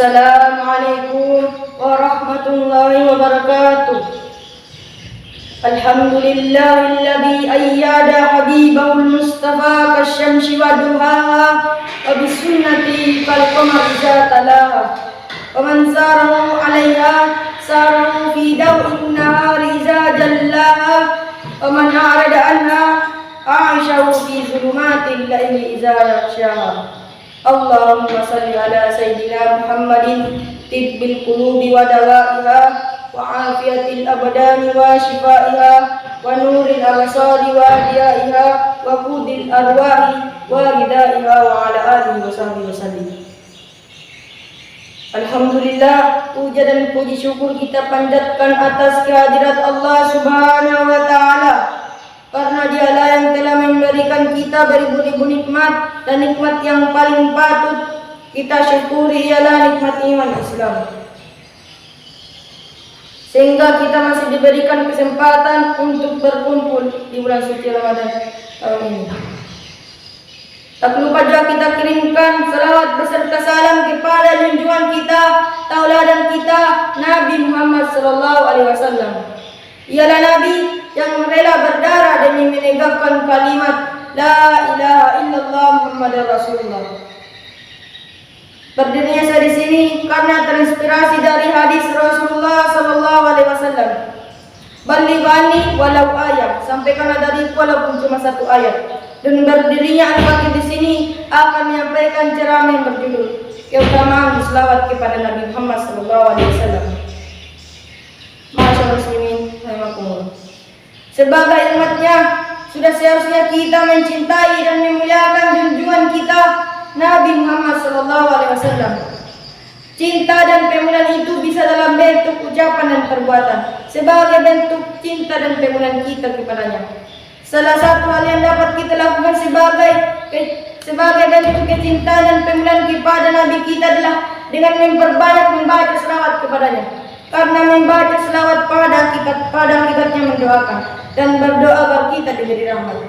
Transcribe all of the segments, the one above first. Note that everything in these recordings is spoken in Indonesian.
Assalamualaikum warahmatullahi wabarakatuh. Alhamdulillahilladzi ayyada habibahul mustafa kasyamsi wa duhaha wa bisunnati kal qamari zatalaha wa man sarahu 'alaiha sarahu fi daw'in nahari iza jallaha wa man a'rada anha a'ishahu fi zulumatil laili iza yaghshaha. Allahumma salli ala sayyidina Muhammadin tibbil qulubi wa dawaiha wa afiyatil abdani wa shifaiha wa nuril absari wa diyaiha wa qudil arwahi wa ridaiha wa ala alihi wa sahbihi wasallim. Alhamdulillah, puja dan puji syukur kita panjatkan atas kehadirat Allah Subhanahu wa taala, karena dialah yang telah memberikan kita beribu-ribu nikmat, dan nikmat yang paling patut kita syukuri ialah nikmat iman Islam, sehingga kita masih diberikan kesempatan untuk berkumpul di bulan suci Ramadan tahun ini. Tak lupa juga kita kirimkan salawat beserta salam kepada junjungan kita, tauladan kita, Nabi Muhammad SAW. Ialah Nabi yang rela berdarah demi menegakkan kalimat La ilaha illallah Muhammadar Rasulullah. Berdirinya saya di sini karena terinspirasi dari hadis Rasulullah SAW. Balighani walau ayat, sampaikanlah dariku walaupun cuma satu ayat. Dan berdirinya Al-Fakir di sini akan menyampaikan ceramah yang berjudul keutamaan selawat kepada Nabi Muhammad SAW. Masyaallah muslimin rahimakumullah. Sebagai umatnya, sudah seharusnya kita mencintai dan memuliakan junjungan kita Nabi Muhammad SAW. Cinta dan pemuliaan itu bisa dalam bentuk ucapan dan perbuatan, sebagai bentuk cinta dan pemuliaan kita kepadanya. Salah satu hal yang dapat kita lakukan sebagai bentuk kecintaan dan pemuliaan kepada Nabi kita adalah dengan memperbanyak membaca selawat kepadanya. Karena membaca selawat pada hakikatnya mendoakan dan berdoa agar kita diberi rahmat.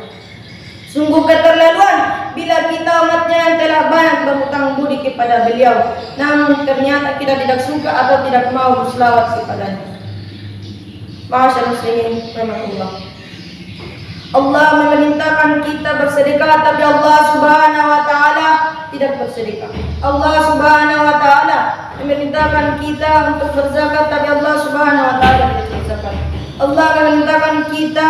Sungguh keterlaluan bila kita umatnya yang telah banyak berhutang budi kepada beliau, namun ternyata kita tidak suka atau tidak mau berselawat kepadanya. Masyaallah muslimin rahimakumullah. Allah memerintahkan kita bersedekah, tapi Allah Subhanahu wa taala tidak bersedekah. Allah Subhanahu wa taala memerintahkan kita untuk berzakat, tapi Allah Subhanahu wa taala tidak berzakat. Allah memerintahkan kita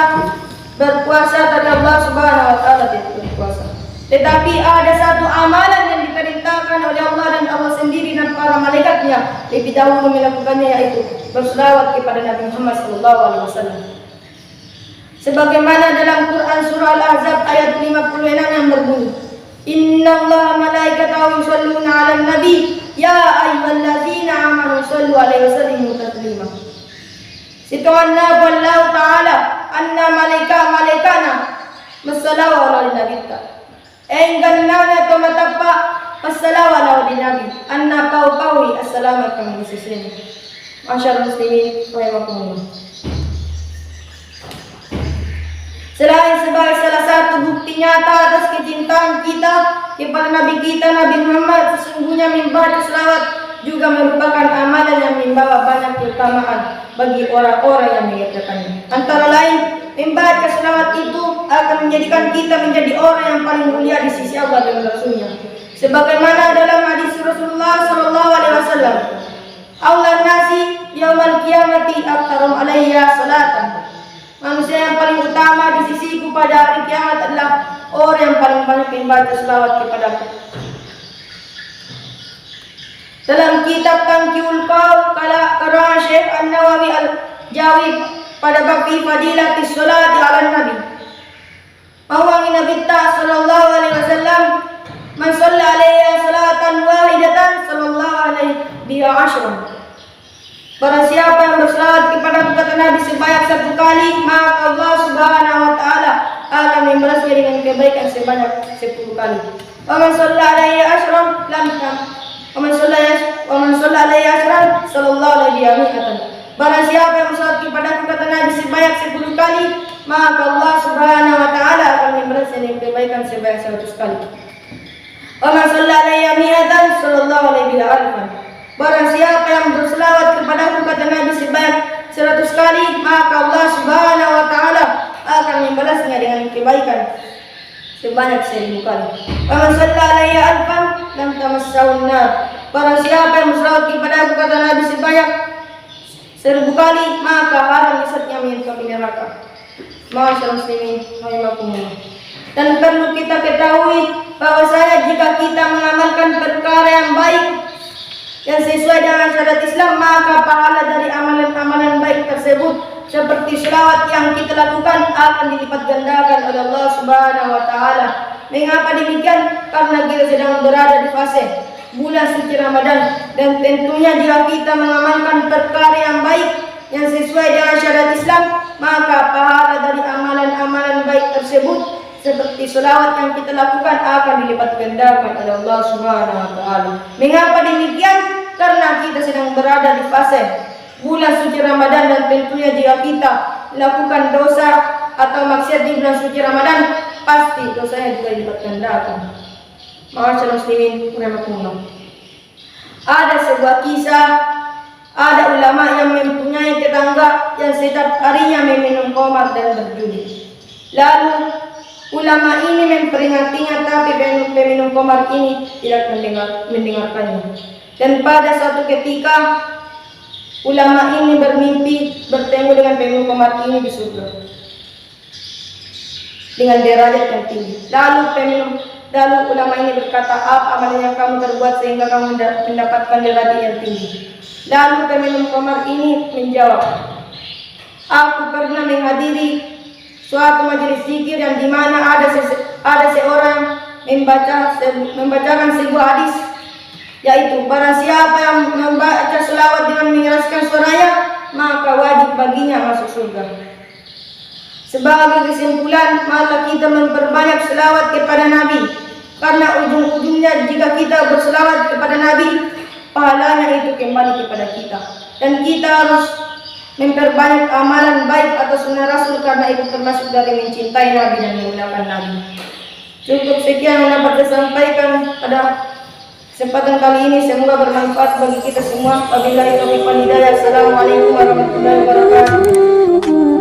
berpuasa, tapi Allah Subhanahu wa taala tidak berpuasa. Tetapi ada satu amalan yang diperintahkan oleh Allah dan Allah sendiri dan para malaikatnya lebih dahulu melakukannya, yaitu berselawat kepada Nabi Muhammad SAW. Sebagaimana dalam Quran surah Al-Ahzab ayat 56 yang berbunyi, Innallaha malaikatahu yusholluna 'alan nabi ya ayyuhallazina amanu shallu 'alaihi wa sallimu taslima. Sitawalla wallahu ta'ala anna malaikana masallahu 'ala nabi ta. Engganna to matapa masallahu 'ala nabi anna pau assalamu alaikum bisisrin. Masyaallah muslimin rahimakumullah. Selain sebagai salah satu bukti nyata atas kecintaan kita kepada Nabi kita Nabi Muhammad, sesungguhnya membaca selawat juga merupakan amalan yang membawa banyak keutamaan bagi orang-orang yang mengerjakannya. Antara lain, membaca selawat itu akan menjadikan kita menjadi orang yang paling mulia di sisi Allah dan Rasulnya. Sebagaimana dalam hadis Rasulullah SAW, Allah nasi yaumal qiyamati aktarum alayya salatan. Manusia yang paling utama di sisiku pada hari kiamat adalah orang yang paling banyak membaca selawat kepadaku. Dalam kitab Tangkiul Qaul karya Syekh An-Nawawi Al-Jawi pada bab fadilatis sholati 'alan nabi, bahwa Nabi sallallahu alaihi wasallam man shalla alaihi salatan wahidatan sallallahu alaihi biha asyran. Barang siapa yang berselawat kepada kata Nabi sebanyak satu kali, maka Allah Subhanahu wa taala akan membalasnya dengan kebaikan sebanyak 10 kali. Wa man shalla alaihi asyran lam tam. Wa man shalla alaihi asyran sallallahu alaihi mi'atan. Barang siapa yang berselawat kepada kata Nabi sebanyak 10 kali, maka Allah Subhanahu wa taala akan membalasnya dengan kebaikan sebanyak 100 kali. Wa man shalla alaihi mi'atan sallallahu alaihi alfan. Barang siapa yang berselawat kepadaku, kata Nabi, sebanyak 100 kali, maka Allah Subhanahu wa Ta'ala akan membalasnya dengan kebaikan sebanyak 1000 kali. Faman shalla alayya alfan lam tamassahun nar. Barang siapa yang berselawat kepadaku, kata Nabi, sebanyak 1000 kali, maka haram jasadnya menyentuh neraka. Ma'asyiral muslimin rahimakumullah. Dan perlu kita ketahui bahwasanya jika kita mengamalkan perkara yang baik yang sesuai dengan syariat Islam, maka pahala dari amalan-amalan baik tersebut seperti selawat yang kita lakukan akan dilipat gandakan oleh Allah Subhanahu wa Ta'ala. Mengapa demikian? Karena kita sedang berada di fase bulan suci Ramadan, dan tentunya jika kita mengamalkan perkara yang baik yang sesuai dengan syariat Islam, maka pahala dari amalan-amalan baik tersebut seperti selawat yang kita lakukan akan dilipat gandakan oleh Allah Subhanahu wa Ta'ala. Mengapa demikian? Karena kita sedang berada di fase bulan suci Ramadan, dan tentunya jika kita melakukan dosa atau maksiat di bulan suci Ramadan, pasti dosanya juga dilipat gandakan. Ma'asyiral muslimin rahimakumullah. Ada sebuah kisah, ada ulama yang mempunyai tetangga yang setiap harinya meminum khamar dan berjudi. Lalu ulama ini memperingatinya, tapi peminum khamar ini tidak mendengarkannya. Dan pada suatu ketika ulama ini bermimpi bertemu dengan peminum khamar ini di surga dengan derajat yang tinggi. Lalu ulama ini berkata, apa amalan yang kamu perbuat sehingga kamu mendapatkan derajat yang tinggi? Lalu peminum khamar ini menjawab, aku pernah menghadiri suatu majelis zikir yang dimana ada seorang membacakan sebuah hadis, yaitu barang siapa yang membaca selawat dengan mengeraskan suaranya, maka wajib baginya masuk surga. Sebagai kesimpulan, maka kita memperbanyak selawat kepada Nabi, karena ujung-ujungnya jika kita berselawat kepada Nabi, pahalanya itu kembali kepada kita. Dan kita harus memperbanyak amalan baik atas sunnah Rasul, karena itu termasuk dari mencintai Nabi dan memuliakan Nabi. Cukup sekian yang dapat saya sampaikan pada kesempatan kali ini, semoga bermanfaat bagi kita semua. Wabillahi taufiq wal hidayah. Assalamualaikum warahmatullahi wabarakatuh.